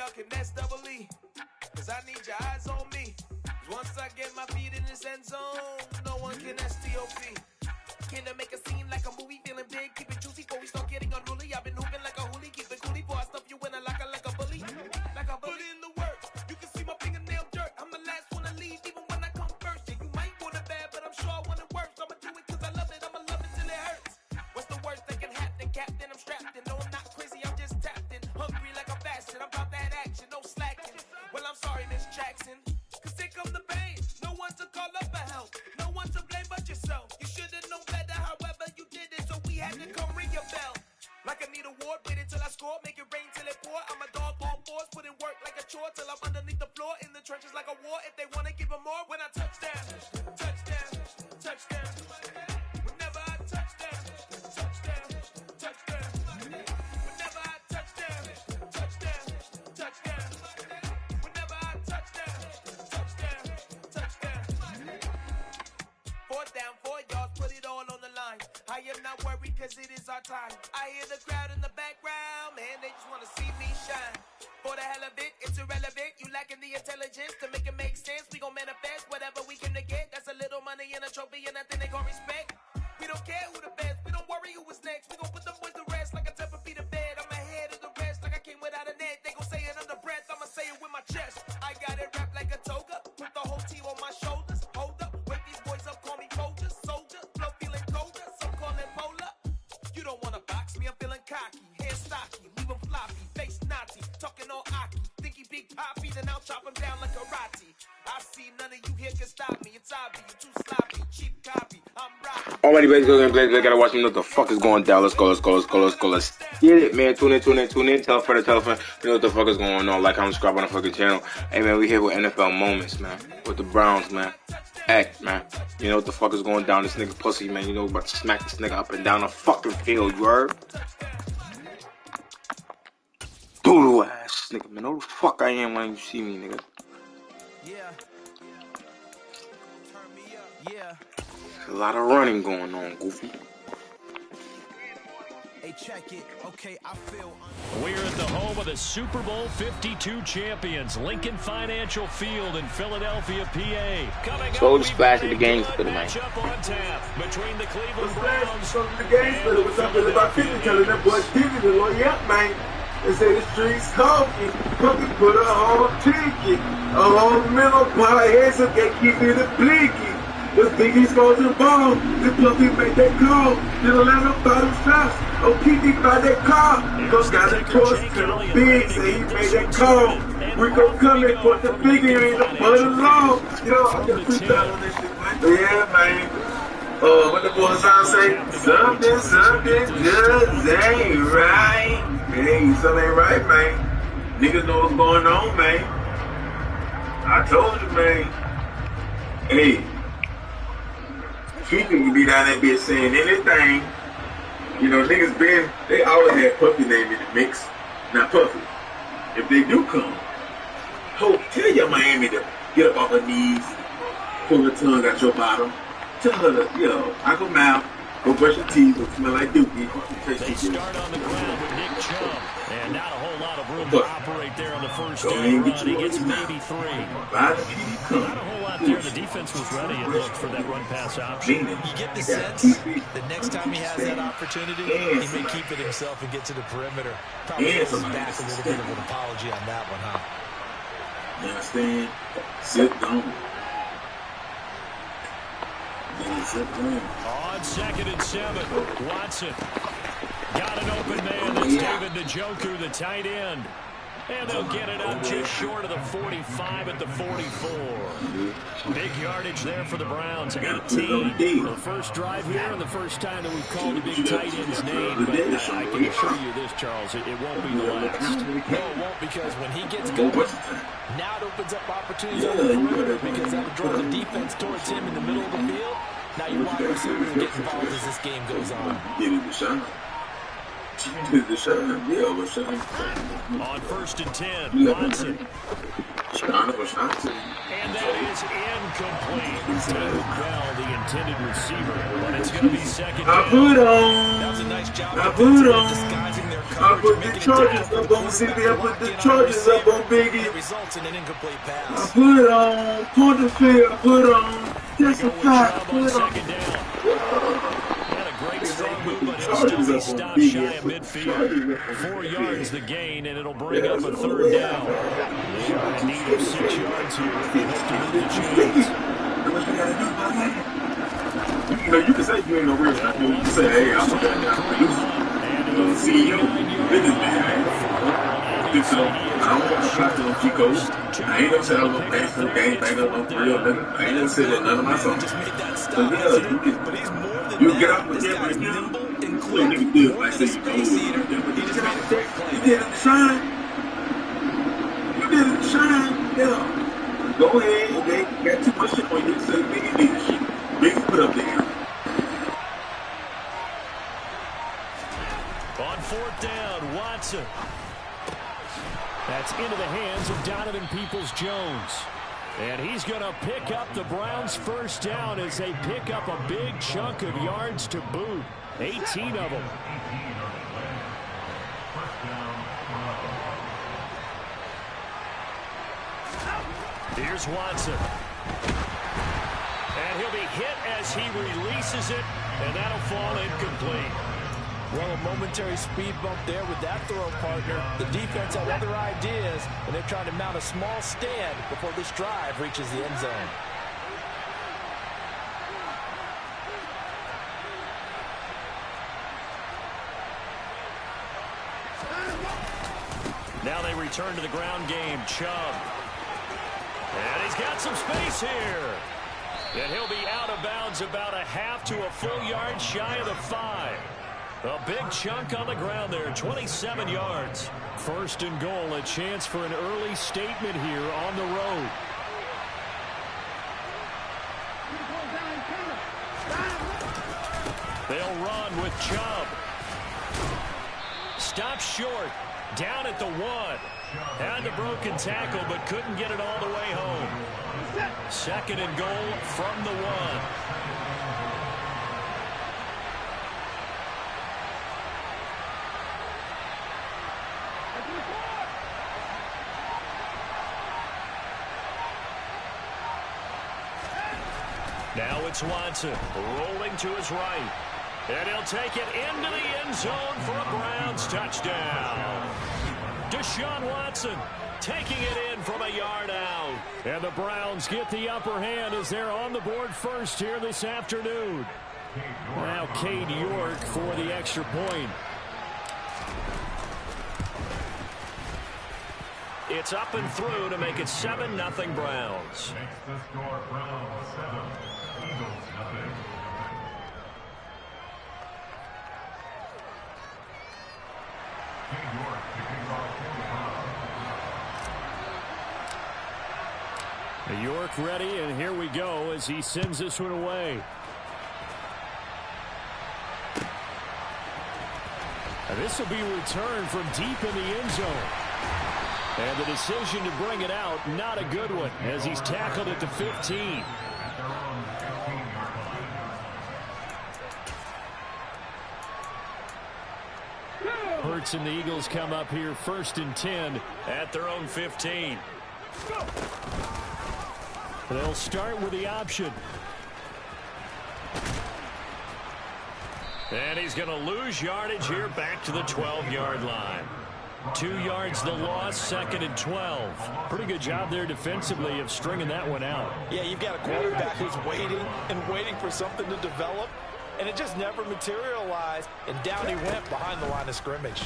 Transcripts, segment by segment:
y'all can nest double E. Cause I need your eyes on me. Once I get my feet in this end zone, no one can STOP. Can I make a scene like a movie? Feeling big, keep it juicy before we start getting unruly. I've been hooping like a hoolie, keep it coolie before I stuff you in a locker like a bully. Like a bully in the work. You can see my fingernail dirt. I'm the last one to leave, even when I come first. Yeah, you might want it bad, but I'm sure I want it worse. I'ma do it cause I love it. I'ma love it till it hurts. What's the worst that can happen? Captain, I'm strapped in. No, I'm not crazy, I'm just tapped in. Hungry like I'm fasting. I'm about that action, no slacking. Well, I'm sorry, Miss Jackson. Cause here come the pain. No one to call up for help. No one to blame but yourself. You should have known better, however you did it, so we had to come ring your bell. Like I need a ward, wait until I score, make it rain till it pour. I'm a dog on force, put in work like a chore till I'm underneath the floor, in the trenches like a war. If they wanna give them more, when I touch down, touchdown, touchdown. Whenever I touch down, touchdown, touchdown. Whenever I touch down, touchdown, touchdown. Whenever I touch down, touchdown, touchdown. Fourth down, 4 yards, put it all on the line. I am not worried cause it is our time. I hear the crowd in the background, man, they just wanna see me shine. For the hell of it, it's irrelevant. You lacking the intelligence to make it make sense. We gon' manifest whatever we can to get. That's a little money and a trophy and nothing they gon' respect. We don't care who the best, we don't worry who was next. We gon' put them boys to rest like a 10 feet of bed. I'm ahead of the rest like I came without a net. They gon' say it under breath, I'ma say it with my chest. I got it wrapped like a toga, put the whole team on my shoulders. Hold up, wake these boys up, call me Folger, soldier, flow feeling colder, some call it polar. You don't wanna box me, I'm feeling cocky, hair stocky, leave him floppy, face naughty, talking all aki, think he big poppy, then I'll chop him down like karate. I see none of you here can stop me, it's obvious, you too sloppy, cheap copy, I'm rocky. Alrighty, baby, they gotta watch me know what the fuck is going down. Let's go. Let's get it, man. Tune in. Tell a friend, you know what the fuck is going on. Like, comment, subscribe on the fucking channel. Hey, man, we here with NFL Moments, man. With the Browns, man. Act, man. You know what the fuck is going down. This nigga pussy, man. You know about to smack this nigga up and down the fucking field, you heard? Doodle ass nigga, man. Know who the fuck I am when you see me, nigga. Yeah. Turn me up. Yeah. A lot of running going on, Goofy. Hey, check it. Okay, I feel. We're at the home of the Super Bowl 52 champions, Lincoln Financial Field in Philadelphia, PA. Coming so just flash of the games for the man. Matchup on tap between the Cleveland Browns the games for what's up with about 50 telling that boy Stevie to look up, man. They say the streets talking, cookie put a whole ticket, a whole middle pie heads up, they keep it a blinky. The Biggie scores the ball, the Puffy made that call, the Atlanta bottom shots, OPD by that car, goes down the course to the big, so he made that call. We gon' come in for the Biggie, ain't no money long. You know, I just freestyle on this shit, man. Yeah, man. What the boys sound say? Something just ain't right. Hey, something ain't right, man. Niggas know what's going on, man. I told you, man. Hey. People can be down there bitch saying anything. You know, niggas they always had Puffy name in the mix. Now Puffy, if they do come, tell your Miami to get up off her knees, pull her tongue out your bottom. Tell her to, I go mouth, go brush your teeth, go smell like dookie. They start on the ground with Nick Chubb, and not a whole lot of room to operate there on the first down run. He gets maybe 3. Not a whole lot there. The defense was ready, it looked, for that run-pass option. You get the sense that next time he has that opportunity, he may keep it himself and get to the perimeter. Probably goes back a little bit of an apology on that one, huh? You understand? Sit down. On 2nd and 7, Watson got an open man. That's David Njoku, the tight end. And they'll get it up just short of the 45 at the 44. Big yardage there for the Browns, 18. The first drive here and the first time that we've called the big tight end's name. But I can assure you this, Charles, it won't be the last. No, it won't, because when he gets going, now it opens up opportunities on the perimeter, because that would draw the defense towards him in the middle of the field. Now you wide receivers get involved as this game goes on. On 1st and 10, Watson And that is incomplete. Taylor Bell, the intended receiver, but it's going to be second down. I put on. That was a nice job I put on. disguising their I coverage, put making the it charges difficult up for on the CD. I quarterback put to the lock in on a charges up receiver, on and Biggie. it results in an incomplete I pass. put on. Porterfield. I put on. They go with Testify. Chubb on second down. And a great strong move, but he'll Charges still be up on stopped Biggie. shy of midfield. 4 yards the gain, and it'll bring up a third down. They are in need of 6 yards here if they hope to move the chains. You know, you can say you ain't no real estate. You can say, hey, I'm a CEO, businessman. So, I don't want to talk to no Chicos. I ain't never said I'm no gangster, gangbanger, no real nigga. I ain't never said that none of my songs. So, yeah, you get out with them right now. So, nigga do. I say you know it. You did it shine. You did it shine. Yeah. Go ahead. They got too much shit on you. So, nigga did shit. Nigga put up there. On fourth down, Watson. That's into the hands of Donovan Peoples-Jones. And he's going to pick up the Browns' first down as they pick up a big chunk of yards to boot. 18 of them. Here's Watson. And he'll be hit as he releases it, and that'll fall incomplete. Well, a momentary speed bump there with that throw, partner. The defense had other ideas, and they're trying to mount a small stand before this drive reaches the end zone. Now they return to the ground game. Chubb. And he's got some space here. And he'll be out of bounds about a half to a full yard shy of the 5. A big chunk on the ground there, 27 yards. First and goal, a chance for an early statement here on the road. They'll run with Chubb. Stopped short, down at the 1. Had the broken tackle, but couldn't get it all the way home. Second and goal from the 1. Now it's Watson rolling to his right. And he'll take it into the end zone for a Browns touchdown. Deshaun Watson taking it in from a yard out. And the Browns get the upper hand as they're on the board first here this afternoon. Now Cade York for the extra point. It's up and through to make it 7-0 Browns. York ready, and here we go as he sends this one away. And this will be returned from deep in the end zone. And the decision to bring it out, not a good one, as he's tackled at the 15. Hurts and the Eagles come up here first and 10 at their own 15. They'll start with the option. And he's going to lose yardage here back to the 12-yard line. 2 yards the loss, second and 12. Pretty good job there defensively of stringing that one out. Yeah, you've got a quarterback who's waiting and waiting for something to develop, and it just never materialized, and down he went behind the line of scrimmage.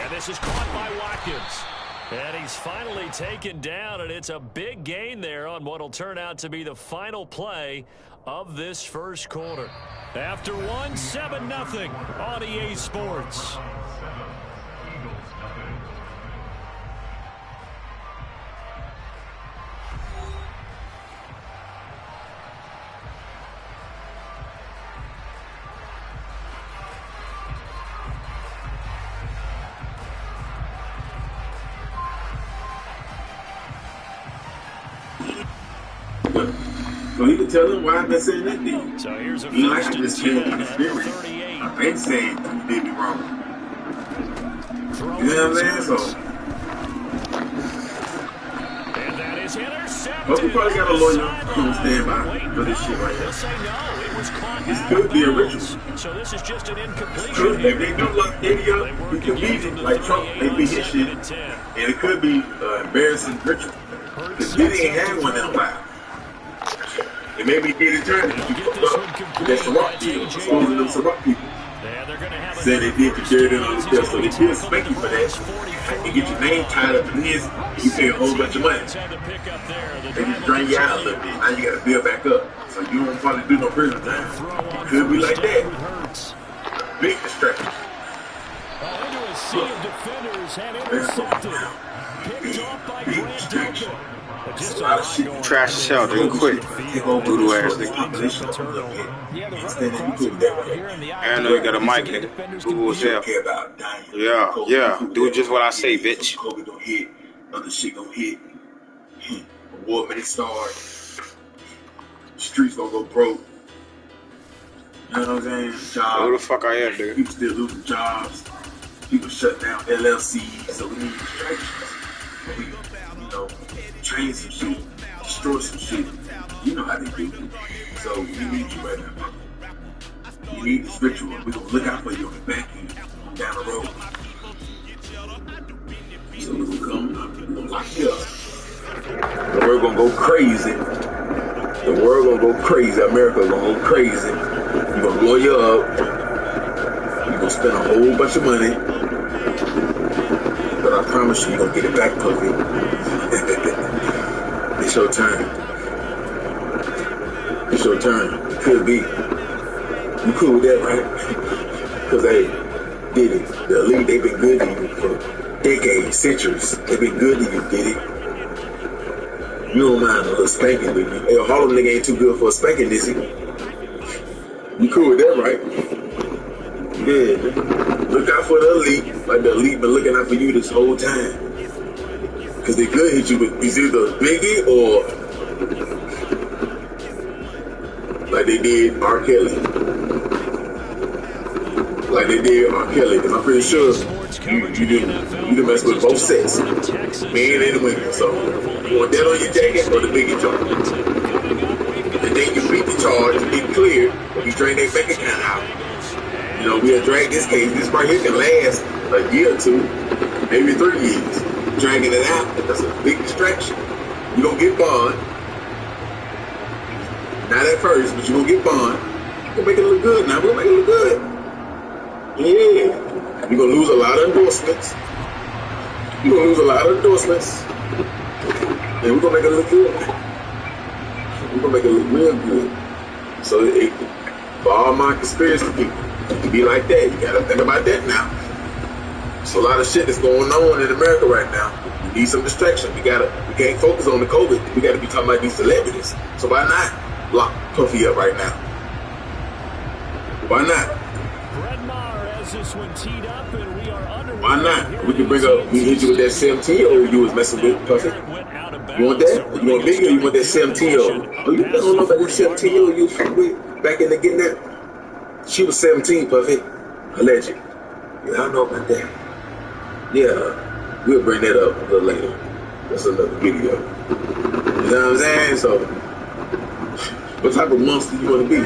And this is caught by Watkins. And he's finally taken down, and it's a big gain there on what will turn out to be the final play of this first quarter. After 7-0 on EA Sports. what? So he could tell him why I've been saying that thing. So here's a You like I first just and changed 10 the at the experience. 38. I've been saying you did me wrong. Throwing You know what I'm saying? So, and that is intercepted. Hope you probably got a lawyer on standby for this shit right They'll here. say no. It was caught This out could of be a bounds. ritual. So this is just an incompletion. Could, here. if they do like video, he could beat it like Trump. They beat his shit. And it could be embarrassing ritual. Because Diddy ain't had one in a while. It made me get it turned. You fucked up. That's the rock people. Exposing them to rock people. Yeah, they're going to have Saying they did the dirt on the death, so they did spank you for that. They get your name tied up in his, you pay a whole bunch of money. They just drain you out a little bit. Now you got to build back up. So you don't probably do no prison time. It could be like that. Big distraction. Into a sea of defenders and intercepted. Picked off by Grant Delpit. Just a lot of shit. Trash as hell, dude. Quick. Doodle ass nigga. I know you got a mic, nigga. Google as hell. Yeah. Do just what I say, bitch. COVID don't hit. Other shit don't hit. War may start. Streets gonna go broke. You know what I'm saying? Jobs. Who the fuck I am, nigga? People still losing jobs. People shut down LLCs. So we need distractions. We, train some shit, destroy some shit. You know how they do. So we need you right now. You need this ritual. We're gonna look out for you on the back end, down the road. So we're gonna come, we're gonna lock you up. The world gonna go crazy. The world gonna go crazy. America gonna go crazy. You're gonna blow you up. You're gonna spend a whole bunch of money. But I promise you, you're gonna get it back, Puffy. It's your turn. It's your turn. Could be. You cool with that, right? Because they did it. The elite, they've been good to you for decades, centuries. They've been good to you, did it. You don't mind a little spanking, do you? Hey, a Harlem nigga ain't too good for a spanking, is he? You cool with that, right? Yeah. Look out for the elite. Like the elite been looking out for you this whole time. Because they could hit you with either Biggie or like they did R. Kelly. Like they did R. Kelly. Because I'm pretty sure you didn't mess with both sets. Men and women. So you want that on your jacket or the Biggie charge? And then you beat the charge and get cleared when you drain their bank account out. You know, we'll drag this case. This right here can last a year or two, maybe 3 years. Dragging it out, that's a big distraction. You're gonna get bond. Not at first, but you're gonna get bond. You're gonna make it look good now. We're gonna make it look good. Yeah. You're gonna lose a lot of endorsements. You're gonna lose a lot of endorsements. And we're gonna make it look good. We're gonna make it look real good. So for all my conspiracy people, it can be like that. You gotta think about that now. There's a lot of shit that's going on in America right now. We need some distraction. We can't focus on the COVID. We gotta be talking about these celebrities. So why not lock Puffy up right now? Why not? Why not? We can we hit you with that 17-year-old you was messing with, Puffy. You want that? You want bigger or you want that 17-year-old? Oh, you don't know about that 17-year-old you was with back in the getting that? She was 17, Puffy. Alleged. Yeah, I don't know about that. Yeah, we'll bring that up a little later. That's another video. You know what I'm saying? So, what type of monster you want to be?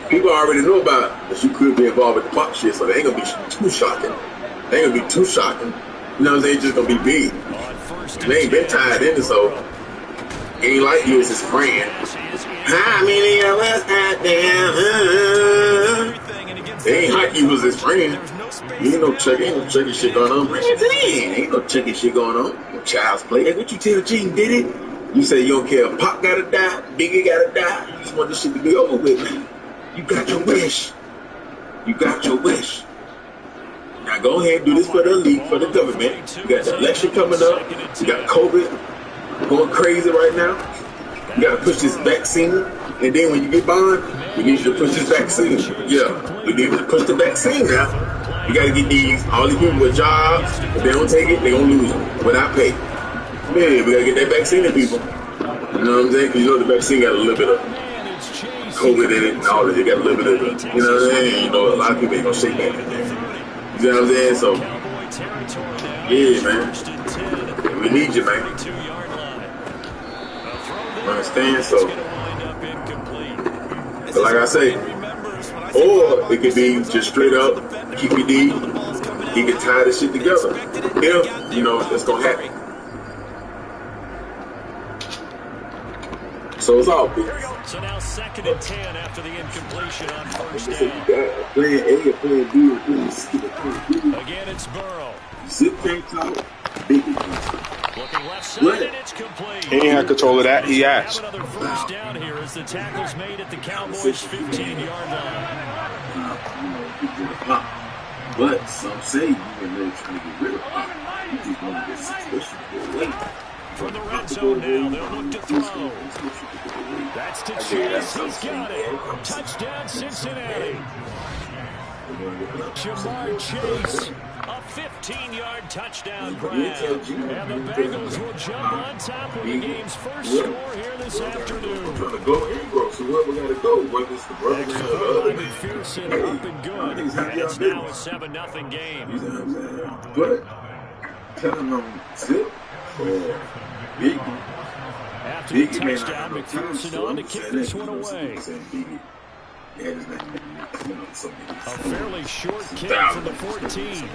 People already know about that you could be involved with the pop shit, so they ain't gonna be too shocking. They ain't gonna be too shocking. You know what I'm saying? Just gonna be big. They ain't been tied in it, so ain't like you as his friend. How many of us out there? They ain't like you was his friend. Ain't no checking shit going on. Ain't no checking shit going on. No child's play. Hey, what you tell Gene, did it? You say you don't care if Pop gotta die, Biggie gotta die. You just want this shit to be over with, man. You got your wish. You got your wish. Now go ahead and do this for the elite, for the government. You got the election coming up. You got COVID going crazy right now. You gotta push this vaccine. And then when you get bond, we need you to push this vaccine. Yeah, we need you to push the vaccine now. You gotta get all these people with jobs. If they don't take it, they gonna lose them without pay. Yeah, we gotta get that vaccine to people. You know what I'm saying? Because you know the vaccine got a little bit of COVID in it and all that. It got a little bit of it. You know what I'm saying? You know, a lot of people ain't gonna shake that. You know what I'm saying? So, yeah, man. We need you, man. You understand? So, but like I say, or it could be just straight up QPD. He can tie this shit together. If, you know, that's gonna happen. So it's all good. So now 2nd and 10 after the incompletion on first down. Plan A or plan B or plan C or plan D. Again, it's Burrow. Zip can't talk. Big Looking left side, and it's complete. He ain't had control of that. He asked. Another first down here as the tackle's made at the Cowboys' 15-yard line. But some say you were really trying to get rid of Pop. You just want to get situation to go away. From the red zone now, they'll look to throw. That's to Chase. He's got it. Touchdown, Cincinnati. Jamar Chase, a 15-yard touchdown grab. And the Bengals will jump on top with the game's first score here this afternoon. I'm trying to go and grow, so where we got to go? Whether it's the brother or the McPherson up and good. And it's now a 7-0 game. You know what I'm saying? But telling them Zip or Biggie. After the touchdown, McPherson on to kick this one away. A fairly short kick from the 14.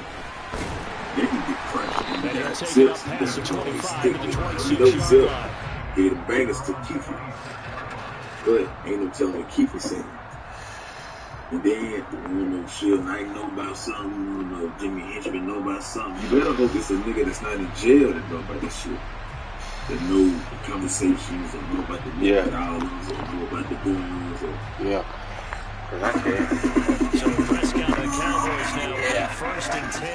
They can get crunched. And he'll take it up past the 25 to the 26-yard line. Get them bangers to Kiefer. But ain't no telling what Kiefer said. And then, you know, Shield Knight know about something, you know, Jimmy Henchman know about something. You better hope it's a nigga that's not in jail that know about this shit. That know the conversations, or know about the $1 or know about the guns, or... Yeah. So Prescott and the Cowboys now with 1st and 10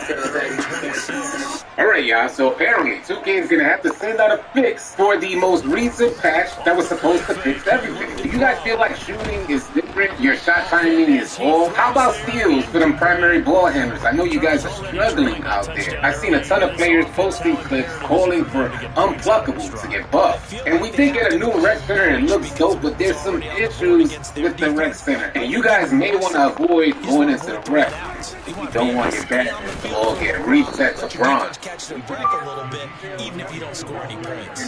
at 26. Alright, y'all, so apparently 2K is going to have to send out a fix for the most recent patch that was supposed to fix everything. Do you guys feel like shooting is different? Your shot timing is off? How about steals for them primary ball handlers? I know you guys are struggling out there. I've seen a ton of players posting clips calling for unpluggables to get buffed. And we did get a new rec center and it looks dope, but there's some issues with the rec center. And you guys may want to avoid going into the rec if you don't want your banners to all get reset to bronze. And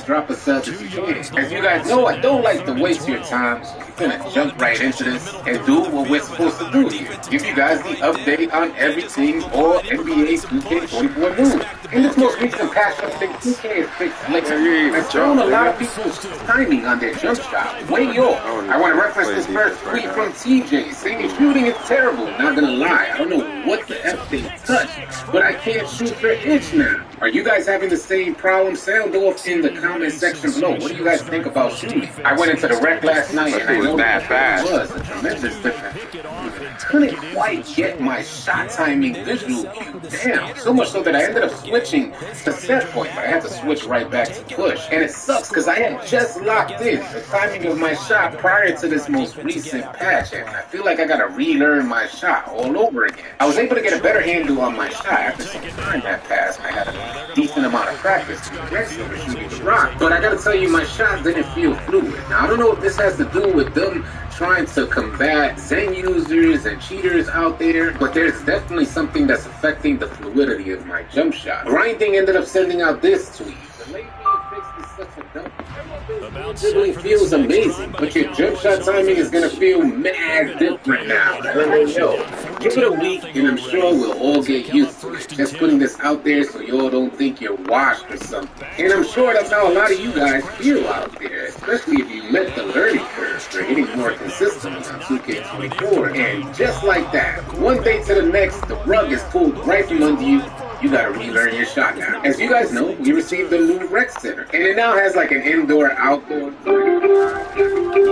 drop a sub if you can. As you guys know, I don't like to waste your time, so we're gonna jump right into this and do what we're supposed to do here. Give you guys the update on everything or NBA 2K24 news. In this most recent patch update, 2K has fixed lately has thrown a lot of people's timing on their jump shot way off. I want to reference this first tweet from TJ saying shooting is terrible. Not gonna lie, I don't know what the F they touched, but I can't shoot for itch now. Are you guys having the same problem? Sound off in the comment section below. What do you guys think about shooting? I went into the rec last night and I noticed that it was a tremendous difference. I couldn't quite get my shot timing visual cue down. So much so that I ended up switching to set point, but I had to switch right back to push. And it sucks because I had just locked in the timing of my shot prior to this most recent patch, and I feel like I gotta relearn my shot all over again. I was able to get a better handle on my shot after some time had passed, and I had a decent amount of practice shooting the rock. But I gotta tell you, my shot didn't feel fluid. Now, I don't know if this has to do with them trying to combat Zen users and cheaters out there, but there's definitely something that's affecting the fluidity of my jump shot. Grinding ended up sending out this tweet. The late game fix is such a dump. Dribbling feels amazing, but your jump shot timing is gonna feel mad different now. I don't know. Give it a week, and I'm sure we'll all get used to it. Just putting this out there so y'all don't think you're washed or something. And I'm sure that's how a lot of you guys feel out there, especially if you met the learning curve for hitting more consistently on 2K24. And just like that, one day to the next, the rug is pulled right from under you. You gotta relearn your shot now. As you guys know, we received a new rec center, and it now has like an indoor-outdoor.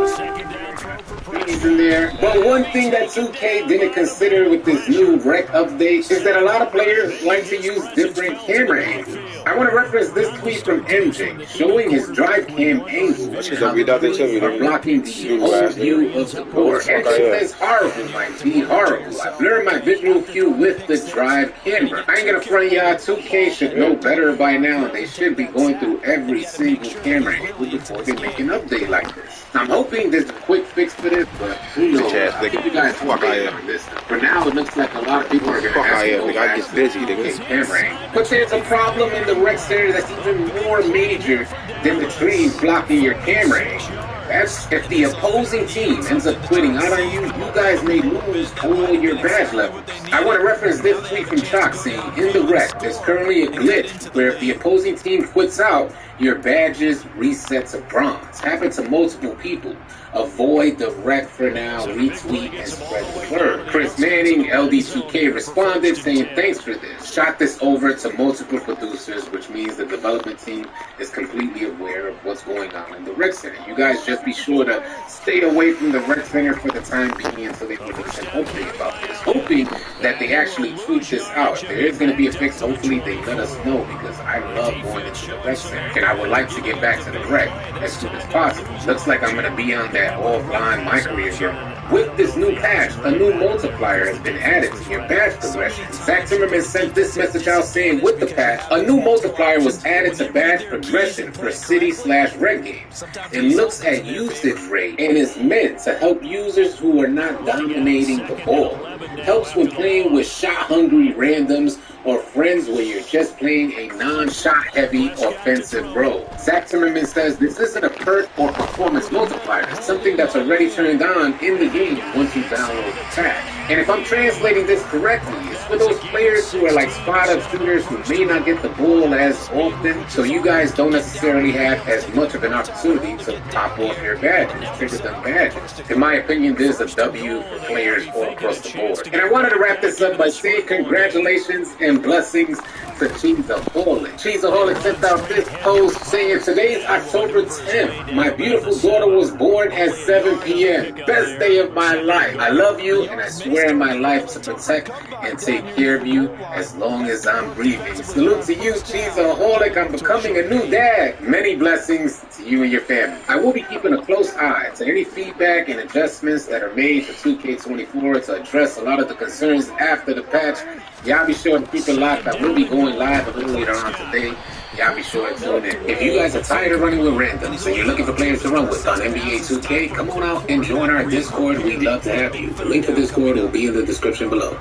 Second down throw for speeds in there. But one thing that 2K didn't consider with this new rec update is that a lot of players like to use different camera angles. I want to reference this tweet from MJ showing his drive cam angle and how the trees are blocking the whole view of the board. MJ says horrible, might be horrible. I've learned my visual cue with the drive camera. I ain't gonna front y'all, 2K should know better by now. They should be going through every single camera angle before they make an update like this. I'm hoping there's a quick fix for this, but who knows? I'll keep you guys updated on this. For now, it looks like a lot of people are going to ask me to get busy. Camera angle. But there's a problem in the rec center that's even more major than the trees blocking your camera angle. That's if the opposing team ends up quitting out on you, you guys may lose all your badge levels. I want to reference this tweet from Chalk saying, in the rec, there's currently a glitch where if the opposing team quits out, your badges reset to bronze. Happened to multiple people. Avoid the rec for now, retweet and spread the word. Chris Manning, LD2K responded saying thanks for this. Shot this over to multiple producers, which means the development team is completely aware of what's going on in the rec center. You guys just be sure to stay away from the rec center for the time being until they release an update about this. Hoping that they actually tweet this out. If there is going to be a fix, hopefully they let us know because I love going into the rec center. And I would like to get back to the rec as soon as possible. Looks like I'm going to be on that offline my career here. With this new patch, a new multiplier has been added to your badge progression. Zach Zimmerman sent this message out saying with the patch, a new multiplier was added to badge progression for city/rec games. It looks at usage rate and is meant to help users who are not dominating the ball. Helps when playing with shot-hungry randoms or friends where you're just playing a non-shot-heavy offensive role. Zach Zimmerman says this isn't a perk or performance multiplier. It's something that's already turned on in the game once you download the patch. And if I'm translating this correctly, it's for those players who are like spot-up shooters who may not get the ball as often, so you guys don't necessarily have as much of an opportunity to pop off your badges, trigger them badges. In my opinion, this is a W for players all across the board. And I wanted to wrap this up by saying congratulations and blessings to Cheeseaholic. Cheeseaholic sent out this post saying, today's October 10th. My beautiful daughter was born at 7 p.m. Best day of my life. I love you and I swear in my life to protect and take care of you as long as I'm breathing. Salute to you, Cheeseaholic. I'm becoming a new dad. Many blessings to you and your family. I will be keeping a close eye to any feedback and adjustments that are made for 2K24 to address a lot of the concerns after the patch. Y'all be sure to keep it locked. I will be going live a little later on today. Y'all be sure to tune in. If you guys are tired of running with randoms and you're looking for players to run with on NBA 2K, come on out and join our Discord. We'd love to have you. The link for Discord will be in the description below.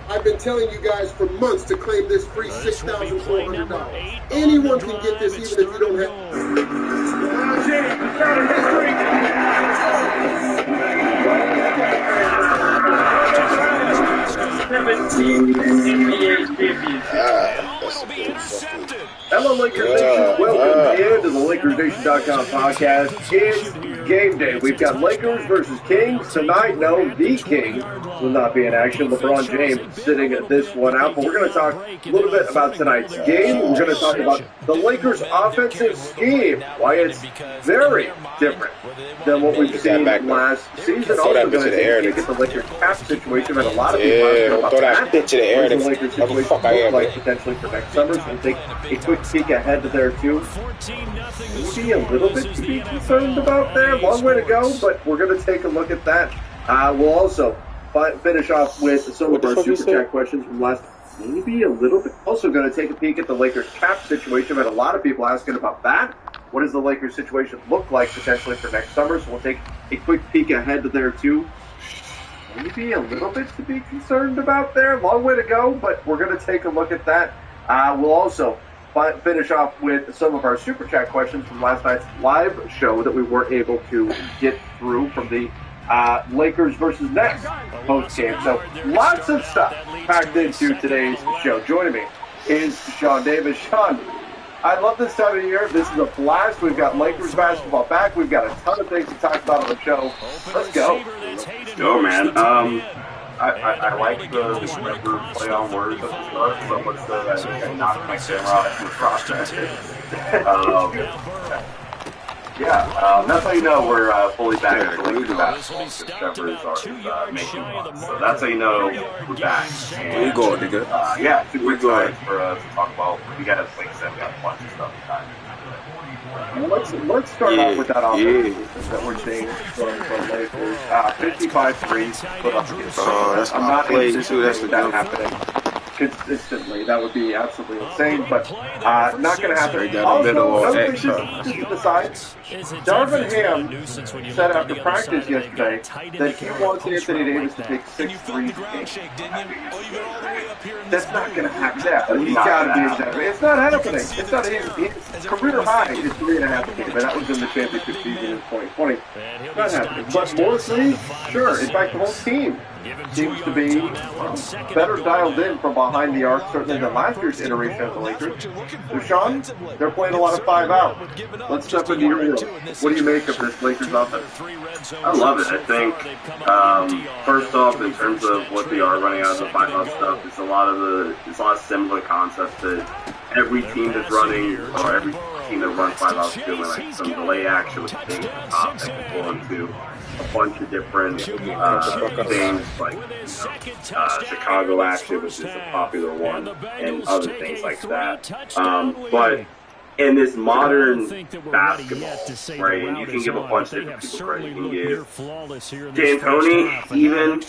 I've been telling you guys for months to claim this free $6,400. Anyone can get this even if you don't Hello, Lakers Nation. Welcome into the LakersNation.com podcast. It's game day. We've got Lakers versus Kings tonight. No, the King will not be in action. LeBron James sitting this one out. But we're going to talk a little bit about tonight's game. We're going to talk about the Lakers' offensive scheme, why it's very different than what we've seen last season. Also going to take the Lakers cap situation that a lot of people are about that. The Lakers situation look like potentially for next summer. So we'll take a quick peek ahead to there too. Maybe a little bit to be concerned about there. Long way to go, but we're going to take a look at that. We'll also finish off with some of our Super Chat questions from last. Maybe a little bit. Also going to take a peek at the Lakers cap situation. But a lot of people asking about that. What does the Lakers situation look like potentially for next summer? So we'll take a quick peek ahead to there too. Maybe a little bit to be concerned about there. Long way to go, but we're going to take a look at that. We'll also finish off with some of our Super Chat questions from last night's live show that we weren't able to get through from the Lakers versus Nets post-game. So lots of stuff packed into today's show. Joining me is Sean Davis. Sean, I love this time of year. This is a blast. We've got Lakers basketball back. We've got a ton of things to talk about on the show. Let's go. Let's go, man. I like the never play on words at the start, so much that I think I knocked my camera off in the process. Yeah, that's how you know we're fully back at the Lakers basketball, because Trevor is making fun. So that's how you know we're back. And, we go, nigga. Yeah, super excited for us to talk about. We got, like I said, we got a bunch of stuff to dive into. Let's start off with that offense that we're seeing from Lakers. 55 threes put up against. That's I'm my not play too. anticipating that happening consistently. That would be absolutely insane, but not going to happen. Also, another thing just to the side, Darvin Ham said after practice yesterday that he wants Anthony Davis to take 6 threes a game. That's not going to happen. He's got to be exactly. It's not happening. It's not his career high is 3.5 a game, and that was in the championship season in 2020. Not happening. But more threes, sure. In fact, the whole team seems to be better dialed in from behind the arc, certainly than last year's iteration of the Lakers. So, Sean, they're playing a lot of 5 out. Let's step into your world. What do you make of this Lakers offense? I love it. I think, first off, in terms of what they are running out of the 5 out stuff, it's a lot of similar concepts that every team that's running, or every team that runs 5 out is doing, like some delay action with the thing at the top that can go into a bunch of different things, like Chicago action, which is a popular one, and other things like that. But in this modern basketball, right, and you can give a bunch of different people credit. You can give D'Antoni, even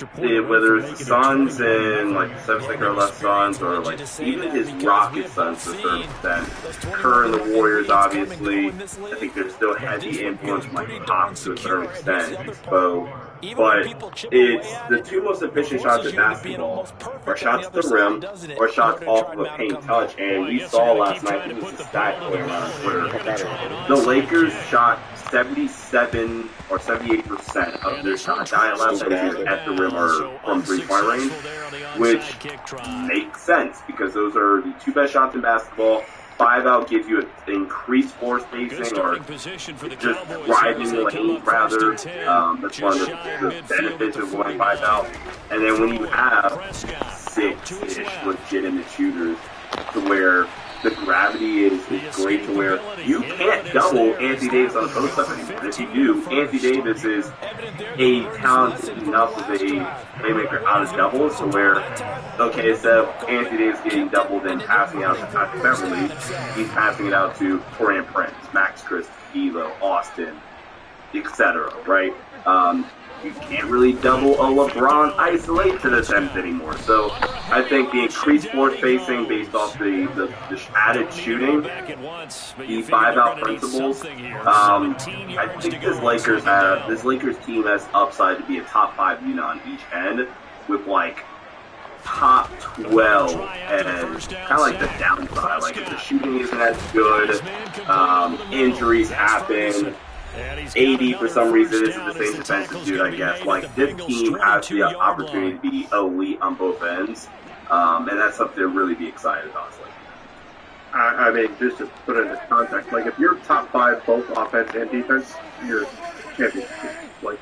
whether it's the Suns and like the 7th or left Suns, or like even his Rocket Suns to a certain extent. Kerr and the Warriors, obviously. I think there's still heavy influence from like Pop to a certain extent. So, but it's the 2 most efficient shots in basketball are shots to the rim or shots off of a paint touch. And we saw last night, it was a stat going around on Twitter. The Lakers shot 77 or 78% of their shots, 11 at the rim or from 3-point range, which makes sense because those are the 2 best shots in basketball. 5 out gives you an increased floor spacing or just driving the lane, rather. That's one of the benefits of going 5 out. And then when you have 6-ish legitimate shooters to where the gravity is great to where you can't double Anthony Davis on the post up anymore. And if you do, Anthony Davis is a talented enough of a playmaker out of doubles to where, okay, instead of Anthony Davis getting doubled and passing out to Patrick Beverly, he's passing it out to Torian Prince, Max Christie, D'Lo, Austin, etc. Right? You can't really double a LeBron isolate to the 10th anymore. So I think the increased floor spacing based off the added shooting, the 5 out principles, I think this Lakers team has upside to be a top 5 unit on each end with like top 12 and kind of like the downside. Like if the shooting isn't as good, injuries happen. 80 for some reason isn't the same defensive dude, I guess. Like, this team has the opportunity to be elite on both ends, and that's something to really be excited about. I mean, just to put it into context, like if you're top 5 both offense and defense, you're champion. Like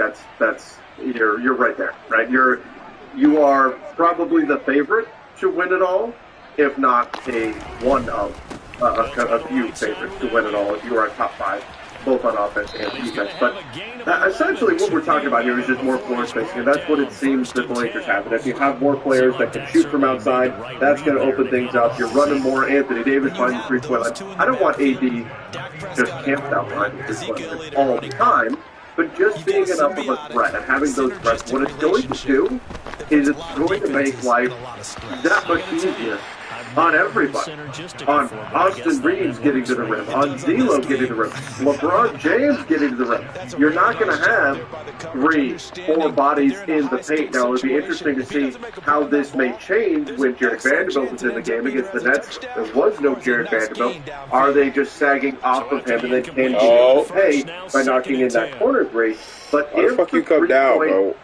you're right there, right? You are probably the favorite to win it all, if not one of a few favorites to win it all. If you are a top 5. Both on offense and defense. But essentially what we're talking about here is just more floor spacing, and that's what it seems that the Lakers have. And if you have more players that can shoot from outside, that's going to open things up. You're running more. Anthony Davis finds the 3-point line. I don't want AD just camped out behind the 3-point line all the time, but just being enough of a threat and having those threats, what it's going to do is it's going to make life that much easier on everybody. On Austin Reeves getting to the rim, on D'Lo getting to the rim, LeBron James getting to the rim. You're not going to have 3-4 bodies in the paint. Now, it'll be interesting to see how this may change when Jared Vanderbilt was in the game against the Nets. There was no Jared Vanderbilt. Are they just sagging off of him and then can he pay by knocking in that corner 3? But why the fuck you come down, bro?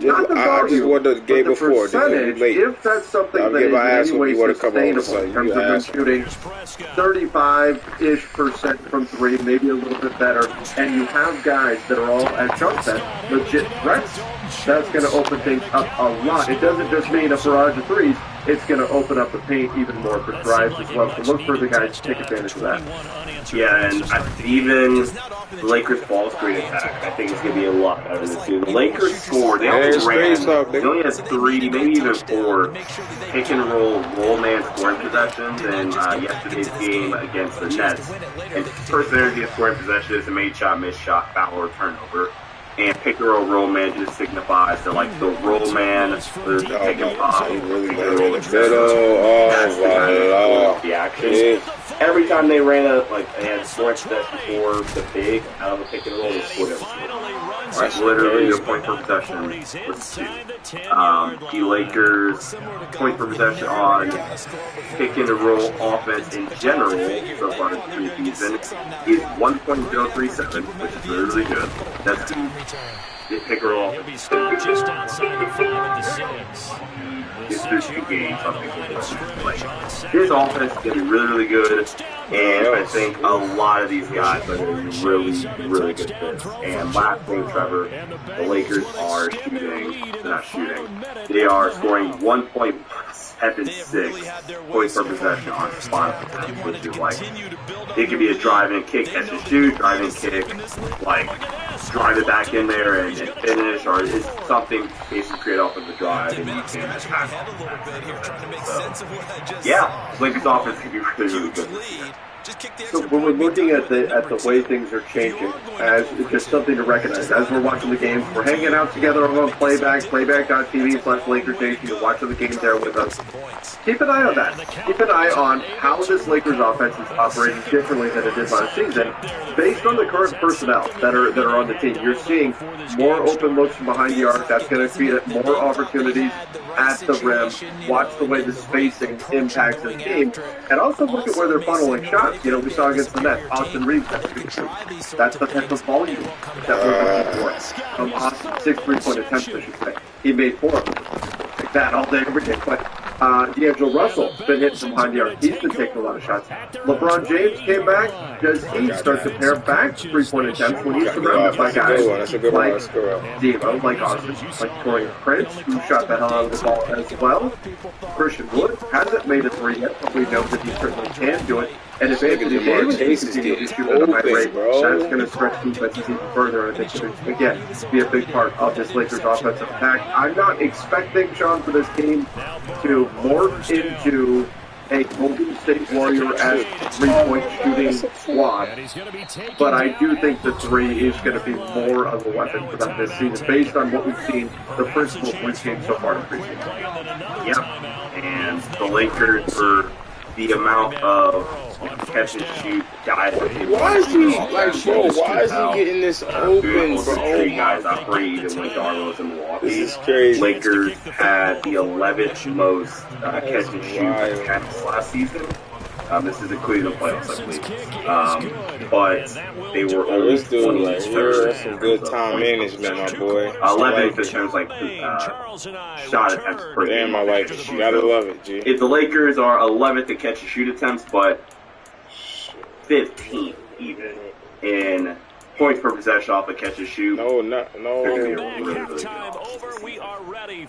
Not the volume, I just won the game but the before. percentage, if that's something that is in any way sustainable in terms of them shooting 35-ish% from three, maybe a little bit better, and you have guys that are all at jump set, legit threats, that's going to open things up a lot. It doesn't just mean a barrage of threes. It's going to open up the paint even more for drives as well. So look for the guys to take advantage of that. Yeah, and even the Lakers' ball screen attack, I think it's going to be a lot better than this year. The Lakers scored. They only had 3, maybe even 4 pick and roll man scoring possessions in yesterday's game against the Nets. And first energy of scoring possession is a made shot, missed shot, foul, or turnover. And pick and roll man just signifies that, like, the roll man, the pick and pop, pick and roll the action. Every time they ran they had scoring possession for the big out of the pick and roll, they scored it. That's literally the point per possession was 2. The Lakers' point per possession on pick and roll offense in general so far this season is 1.037, which is really good. That's the pick and roll. He'll be stopped just outside the 5 and the 6. It's just 2 games, his offense is going to be really, really good, and I think a lot of these guys are going to be really, really good fits. And last thing, Trevor, the Lakers are they are scoring 1.76 points per possession on spot attempts, which is like, it could be a drive and kick, catch and shoot, drive and kick, like, drive it back in there and finish, or it's something basically create off of the drive and you can attack. Yeah, Lakers offense could be really, really good. So when we're looking at the way things are changing, as it's just something to recognize, as we're watching the games, we're hanging out together on playback.tv/Lakers Nation. You're watching the game there with us. Keep an eye on that. Keep an eye on how this Lakers offense is operating differently than it did last season, based on the current personnel that are on the team. You're seeing more open looks from behind the arc. That's going to create more opportunities at the rim. Watch the way the spacing impacts the team, and also look at where they're funneling shots. You know, we saw against the Nets, Austin Reeves. That's the type of volume that we're looking for. Austin, 6 3-point attempts, I should say. He made 4 of them. Like that all day, every day. But D'Angelo Russell been hitting from behind the arc. He's been taking a lot of shots. LeBron James came back. Does he start to pair back 3-point attempts when he's surrounded by guys like Devo, like Austin, like Torian Prince, who shot the hell out of the ball as well? Christian Wood hasn't made a 3 yet, but we know that he certainly can do it. And if Anthony Davis continues to shoot at a high rate, that's going to stretch defenses even further. I think it could, again, be a big part of this Lakers offensive attack. I'm not expecting, Sean, for this team to morph into a Golden State Warrior-esque 3-point shooting squad. But I do think the 3 is going to be more of a weapon for them this season, based on what we've seen, the principles we've seen so far in preseason. Yep. And the Lakers, for the amount of catch and shoot guys. Why is he getting this open, bro? 3 guys operate even when Darlow was in Milwaukee. This is crazy. Lakers had the 11th most catch and shoot attempts last season. This is including the playoffs, I believe. But they were only 23rd. That's some good time management, my boy. 11th in terms of shot attempts per game. Damn, I like it. You gotta love it, G. If the Lakers are 11th in catch and shoot attempts, but 15th even in points per possession off a catch and shoot. No.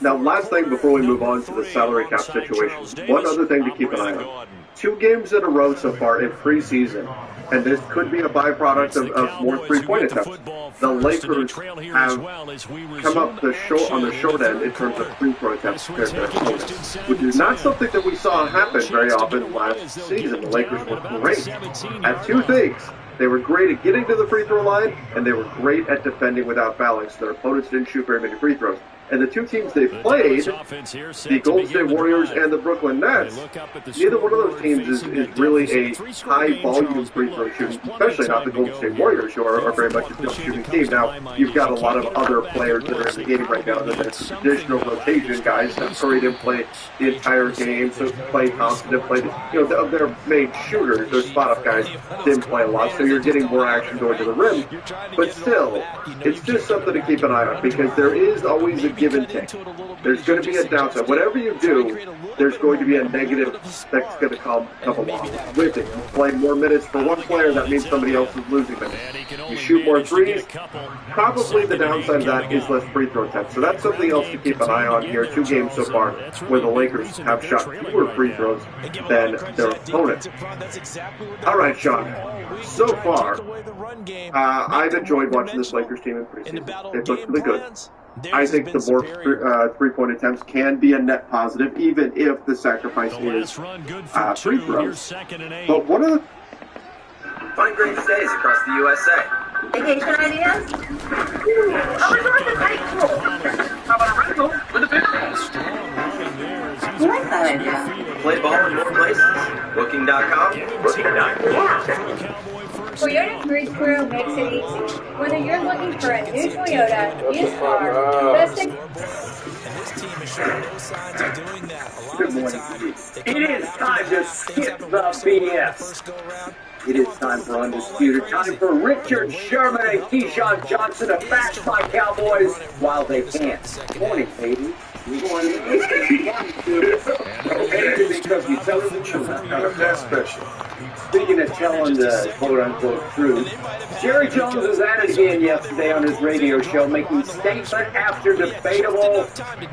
Now, last thing before we move on to the salary cap situation, one other thing to keep an eye on. 2 games in a row so far in preseason, and this could be a byproduct of more 3-point attempts. The Lakers have come up on the short end in terms of free throw attempts compared to their opponents, which is not something that we saw happen very often last season. The Lakers were great at 2 things. They were great at getting to the free throw line, and they were great at defending without fouling, so their opponents didn't shoot very many free throws. And the 2 teams they played, the Golden State Warriors and the Brooklyn Nets, neither one of those teams is really a high-volume free throw shooting, especially not the Golden State Warriors, who are very much a shooting team. Now, you've got a lot of other players that are in the game right now that are traditional rotation guys. Curry didn't play the entire game, so Klay Thompson didn't play. Of their main shooters, their spot-up guys didn't play a lot, so you're getting more action going to the rim. But still, it's just something to keep an eye on, because there is always a give and take. There's going to be a downside. Whatever you do, there's going to be a negative that's going to come along with it. You play more minutes for one player, that means somebody else is losing minutes. You shoot more threes, probably the downside of that is less free throw attempts. So that's something else to keep an eye on here. 2 games so far where the Lakers have shot fewer free throws than their opponent. All right, Sean. So far, I've enjoyed watching this Lakers team in preseason. They've looked really good. I think the more three-point attempts can be a net positive, even if the sacrifice is free throws. But what are the... Find great stays across the USA. Vacation ideas? A resort is pretty cool. How about a rental with a big house? You like that idea? Play ball in more places. Booking.com. For your next race crew makes it easy. Whether you're looking for a new Toyota, used car, best Good morning. It is time to skip the BS. It is time for Undisputed, time for Richard Sherman and Keyshawn Johnson to bash my Cowboys while they can't. Morning, baby. Because you tell the truth. That's special. Speaking of telling the quote-unquote truth, Jerry Jones was at it again yesterday on his radio show, making statement after debatable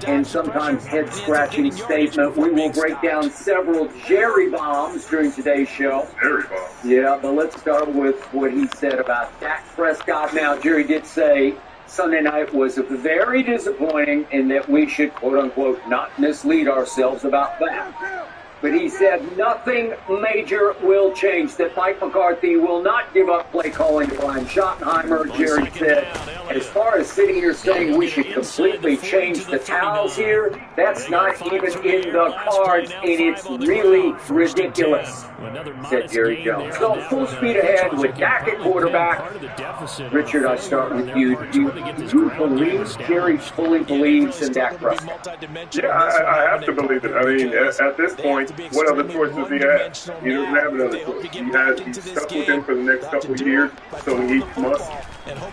and sometimes head-scratching statement. We will break down several Jerry bombs during today's show. Jerry bombs? Yeah, but let's start with what he said about Dak Prescott. Now, Jerry did say Sunday night was very disappointing and that we should, quote-unquote, not mislead ourselves about that. But he said nothing major will change, that Mike McCarthy will not give up play calling to Brian Schottenheimer. Jerry said, as far as sitting here saying we should completely change the towels here, that's not even in the cards, and it's really ridiculous, said Jerry Jones. So full speed ahead with Dak at quarterback. Richard, I start with you. Do you believe Jerry fully believes in Dak Prescott? Yeah, I have to believe it. I mean, at this point, what other choices he has? He doesn't have another choice. He's stuck with him for the next couple of years, so he must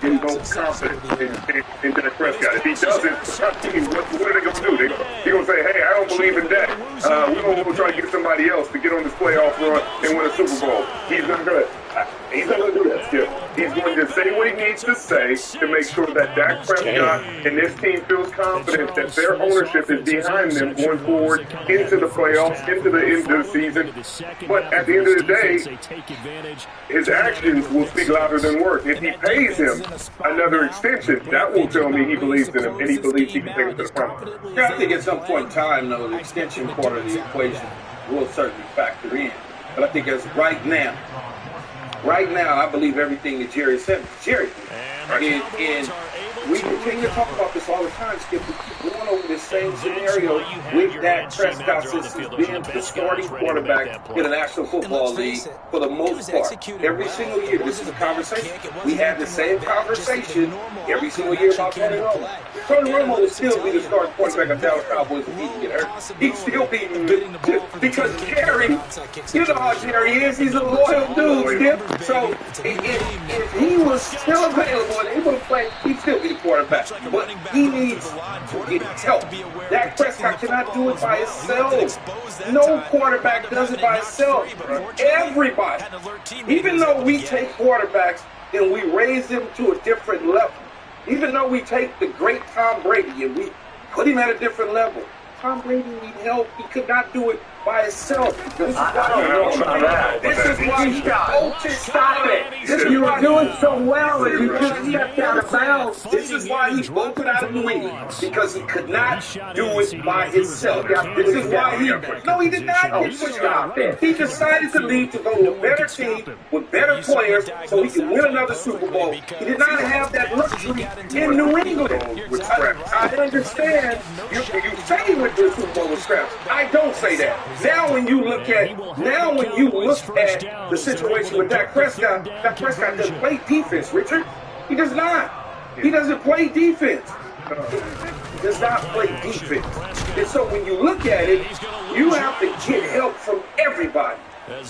invoke confidence in Dak Prescott. If he doesn't, what are they going to do? They're going to say, hey, I don't believe in Dak. We're going to try to get somebody else to get on this playoff run and win a Super Bowl. He's not going to do that still. He's going to say what he needs to say to make sure that Dak Prescott and this team feels confident that their ownership is behind them going forward into the playoffs, into the end of the season. But at the end of the day, his actions will speak louder than words. If he pays him another extension, that will tell me he believes in him and he believes he can take it to the promise. Yeah, I think at some point in time, though, the extension part of the equation will certainly factor in. But I think as right now, I believe everything that Jerry said. Jerry, and we continue to talk about this all the time, Skip. We keep going over this same scenario with Dak Prescott since he's been the starting quarterback in the National Football League for the most part. Every single year, this is a conversation. We have the same conversation every single year about Tony Romo. Tony Romo will still be the starting quarterback of Dallas Cowboys if he can get hurt. He'd still be because Jerry, you know how Jerry is. He's a loyal dude, Skip. So if he was still available and able to play, he'd still be the quarterback. But he needs to get help. Dak Prescott cannot do it by himself. No quarterback does it by himself. Everybody. Even though we take quarterbacks and we raise them to a different level, even though we take the great Tom Brady and we put him at a different level, Tom Brady needs help. He could not do it by himself. This is why coaches stop it. You were doing so well and you just stepped out of bounds. This is why he bolted out of New England, because he could not do it by himself. This is why he did not get pushed out. He decided to leave to go to a better team with better players so he could win another Super Bowl. He did not have that luxury in New England. I understand you say he went to the Super Bowl with scraps. I don't say that. Now when you look at the situation with Dak Prescott doesn't play defense, Richard. He does not. He doesn't play defense. He does not play defense. And so when you look at it, you have to get help from everybody.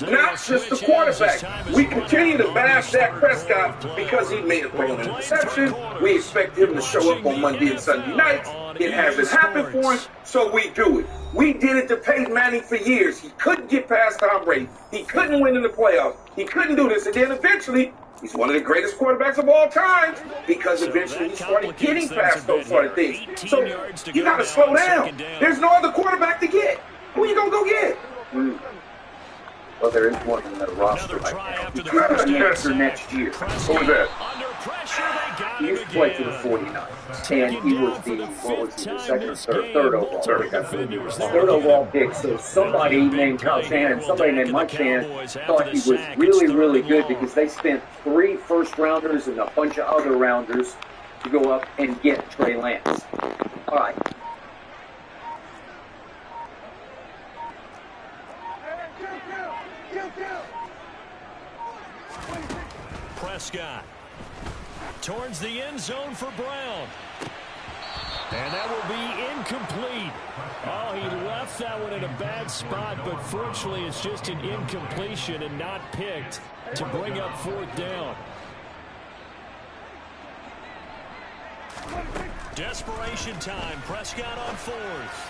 not just the quarterback. We continue to bash Dak Prescott because he may have thrown an interception. We expect him to show up on Monday and Sunday nights. It hasn't happened for him, so we do it. We did it to Peyton Manning for years. He couldn't get past Tom Brady. He couldn't win in the playoffs. He couldn't do this, and then eventually, he's one of the greatest quarterbacks of all time because eventually he started getting past those sort of things. So you got to slow down. There's no other quarterback to get. Who you going to go get? Well, there is one in the roster right now. He's going to transfer next year. Who was that? He used to play for the 49ers. And he was the second or third overall pick, I believe. Third overall pick. So somebody named Kyle Shanahan, somebody named Mike Shanahan thought he was really, really good because they spent 3 first-rounders and a bunch of other rounders to go up and get Trey Lance. All right. Prescott towards the end zone for Brown. And that will be incomplete. Oh, he left that one in a bad spot, but fortunately it's just an incompletion and not picked to bring up 4th down. Desperation time. Prescott on 4th.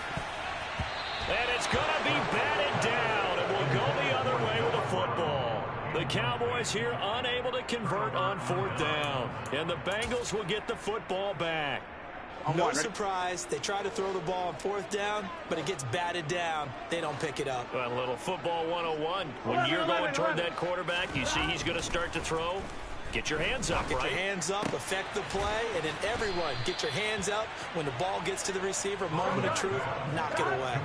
And it's going to be batted down, and we'll go the other way with a football. The Cowboys here unable to convert on 4th down. And the Bengals will get the football back. No surprise. They try to throw the ball on 4th down, but it gets batted down. They don't pick it up. A little football 101. When you're going toward that quarterback, you see he's going to start to throw. Get your hands up, Get your hands up, affect the play, and then everyone get your hands up. When the ball gets to the receiver, moment of truth, knock it away.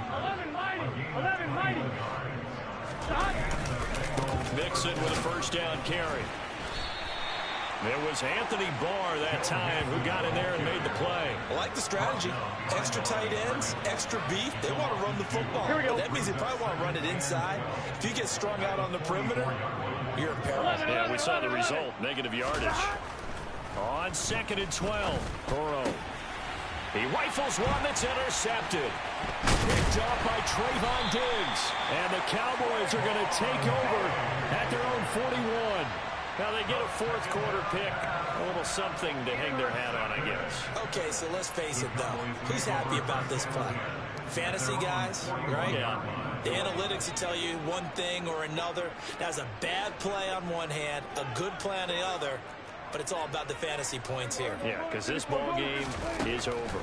11 mighty. Mixon with a first down carry. It was Anthony Barr that time who got in there and made the play. I like the strategy. Extra tight ends, extra beef. They want to run the football. But that means they probably want to run it inside. If you get strung out on the perimeter, you're in peril. Yeah, we saw the result. Negative yardage. On 2nd and 12, Burrow. He rifles one that's intercepted. Picked off by Trayvon Diggs. And the Cowboys are going to take over at their own 41. Now they get a 4th quarter pick. A little something to hang their hat on, I guess. Okay, so let's face it, though. Who's happy about this play? Fantasy guys, right? Yeah. The analytics will tell you one thing or another. That's a bad play on one hand, a good play on the other. But it's all about the fantasy points here. Yeah, because this ball game is over.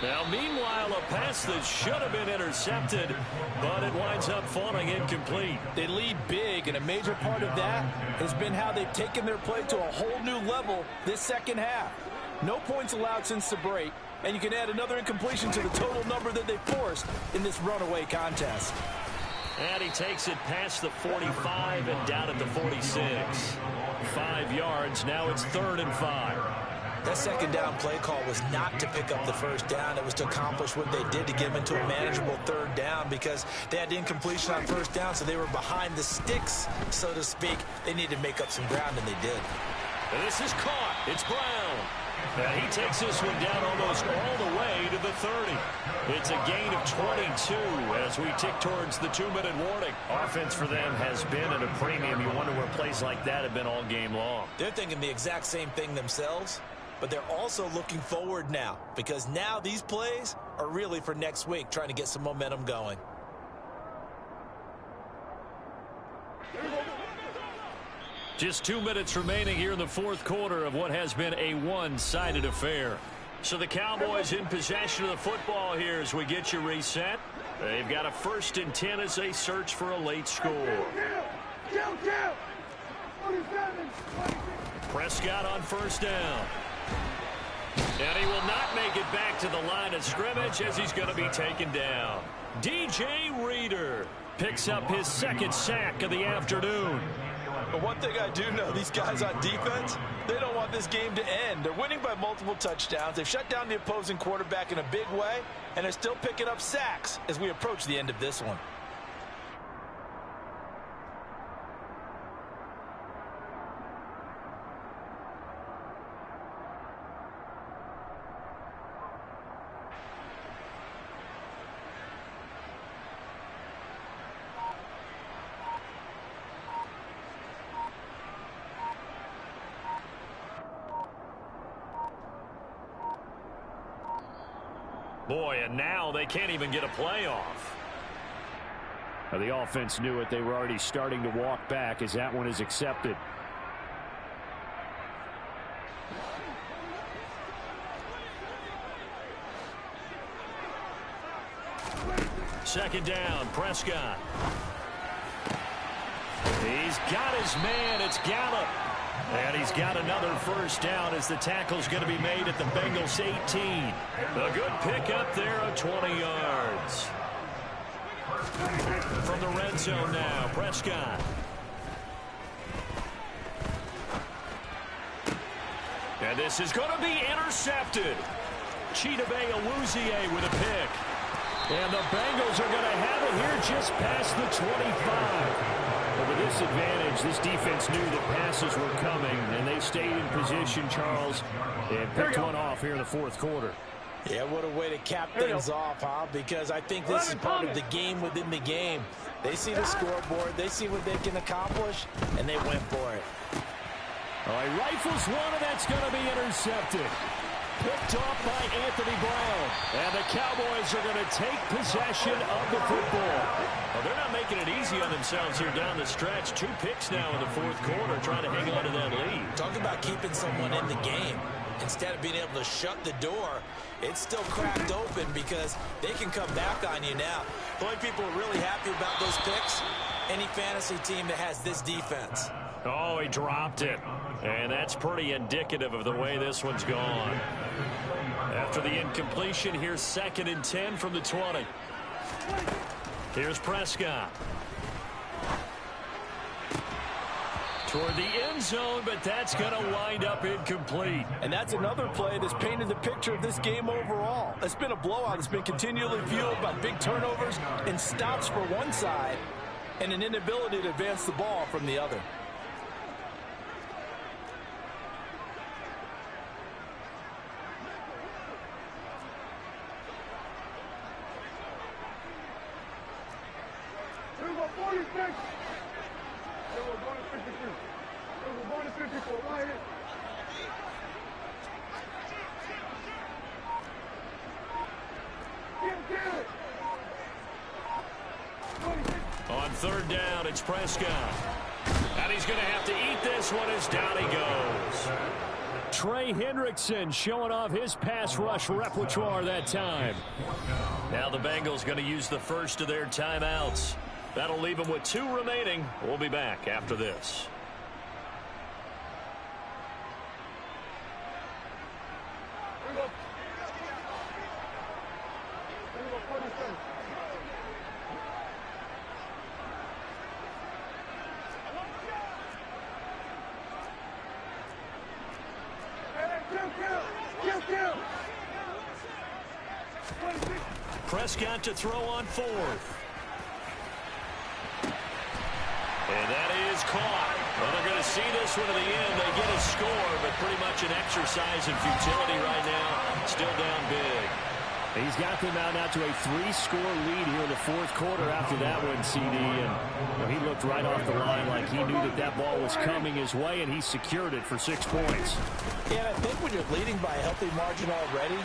Now, meanwhile, a pass that should have been intercepted, but it winds up falling incomplete. They lead big, and a major part of that has been how they've taken their play to a whole new level this second half. No points allowed since the break, and you can add another incompletion to the total number that they forced in this runaway contest. And he takes it past the 45 and down at the 46. 5 yards. Now it's 3rd and 5. That second down play call was not to pick up the first down. It was to accomplish what they did to get them into a manageable 3rd down because they had incompletion on first down, so they were behind the sticks, so to speak. They needed to make up some ground, and they did. And this is caught. It's Brown. And he takes this one down almost all the way to the 30. It's a gain of 22 as we tick towards the 2-minute warning. Offense for them has been at a premium. You wonder where plays like that have been all game long. They're thinking the exact same thing themselves, but they're also looking forward now because now these plays are really for next week, trying to get some momentum going. Just 2 minutes remaining here in the 4th quarter of what has been a one-sided affair. So the Cowboys in possession of the football here as we get you reset. They've got a 1st and 10 as they search for a late score. Prescott on 1st down. And he will not make it back to the line of scrimmage as he's going to be taken down. DJ Reader picks up his 2nd sack of the afternoon. But one thing I do know, these guys on defense, they don't want this game to end. They're winning by multiple touchdowns. They've shut down the opposing quarterback in a big way, and they're still picking up sacks as we approach the end of this one. Boy, and now they can't even get a playoff. Now, the offense knew it. They were already starting to walk back as that one is accepted. Second down, Prescott. He's got his man. It's Gallup. And he's got another first down as the tackle's going to be made at the Bengals 18. A good pickup there of 20 yards. From the red zone now, Prescott. And this is going to be intercepted. Chidobe Awuzie with a pick. And the Bengals are going to have it here just past the 25. But with this advantage, this defense knew that passes were coming, and they stayed in position, Charles, and picked one off here in the fourth quarter. Yeah, what a way to cap things off, huh? Because I think this is part of the game within the game. They see the scoreboard, they see what they can accomplish, and they went for it. All right, rifles one, and that's going to be intercepted. Picked off by Anthony Brown. And the Cowboys are going to take possession of the football. Well, they're not making it easy on themselves here down the stretch. 2 picks now in the fourth quarter, trying to hang on to that lead. Talk about keeping someone in the game. Instead of being able to shut the door, it's still cracked open because they can come back on you now. The only people are really happy about those picks, any fantasy team that has this defense. Oh, he dropped it. And that's pretty indicative of the way this one's gone. After the incompletion, here's 2nd and 10 from the 20. Here's Prescott. Toward the end zone, but that's going to wind up incomplete. And that's another play that's painted the picture of this game overall. It's been a blowout. It's been continually fueled by big turnovers and stops for one side and an inability to advance the ball from the other. On 3rd down, it's Prescott. And he's going to have to eat this one as down he goes. Trey Hendrickson showing off his pass rush repertoire that time. Now the Bengals going to use the first of their timeouts. That'll leave them with 2 remaining. We'll be back after this. Prescott to throw on 4th. And that is caught. Well, they're going to see this one to the end. They get a score, but pretty much an exercise in futility right now. Still down big. He's got them out now to a 3-score lead here in the fourth quarter after that one, CD. And he looked right off the line like he knew that that ball was coming his way, and he secured it for 6 points. Yeah, and I think when you're leading by a healthy margin already,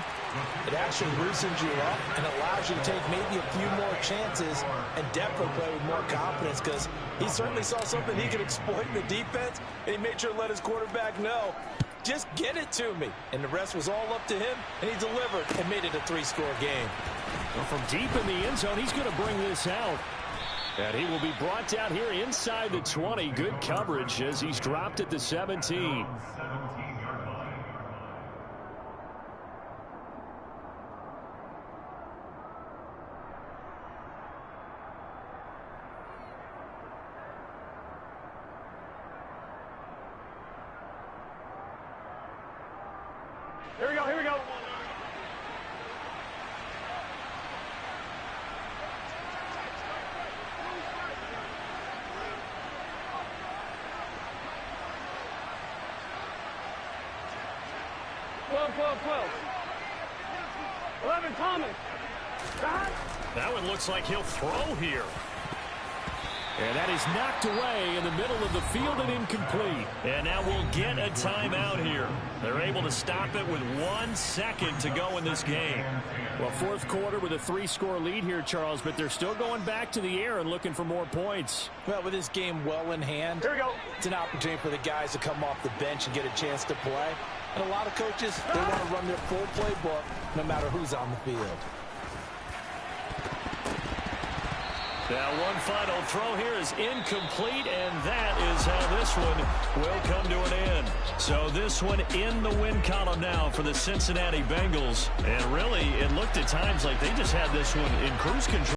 it actually loosens you up and allows you to take maybe a few more chances and definitely play with more confidence because he certainly saw something he could exploit in the defense, and he made sure to let his quarterback know, just get it to me. And the rest was all up to him, and he delivered and made it a 3-score game. Well, from deep in the end zone, he's going to bring this out. And he will be brought down here inside the 20. Good coverage as he's dropped at the 17. Here we go, here we go. Twelve. 11, Thomas. That one looks like he'll throw here. And that is knocked away in the middle of the field and incomplete. And now we'll get a timeout here. They're able to stop it with 1 second to go in this game. Well, fourth quarter with a 3-score lead here, Charles, but they're still going back to the air and looking for more points. Well, with this game well in hand, Here we go. it's an opportunity for the guys to come off the bench and get a chance to play. And a lot of coaches, they want to run their full playbook no matter who's on the field. Now one final throw here is incomplete, and that is how this one will come to an end. So this one in the win column now for the Cincinnati Bengals. And really, it looked at times like they just had this one in cruise control.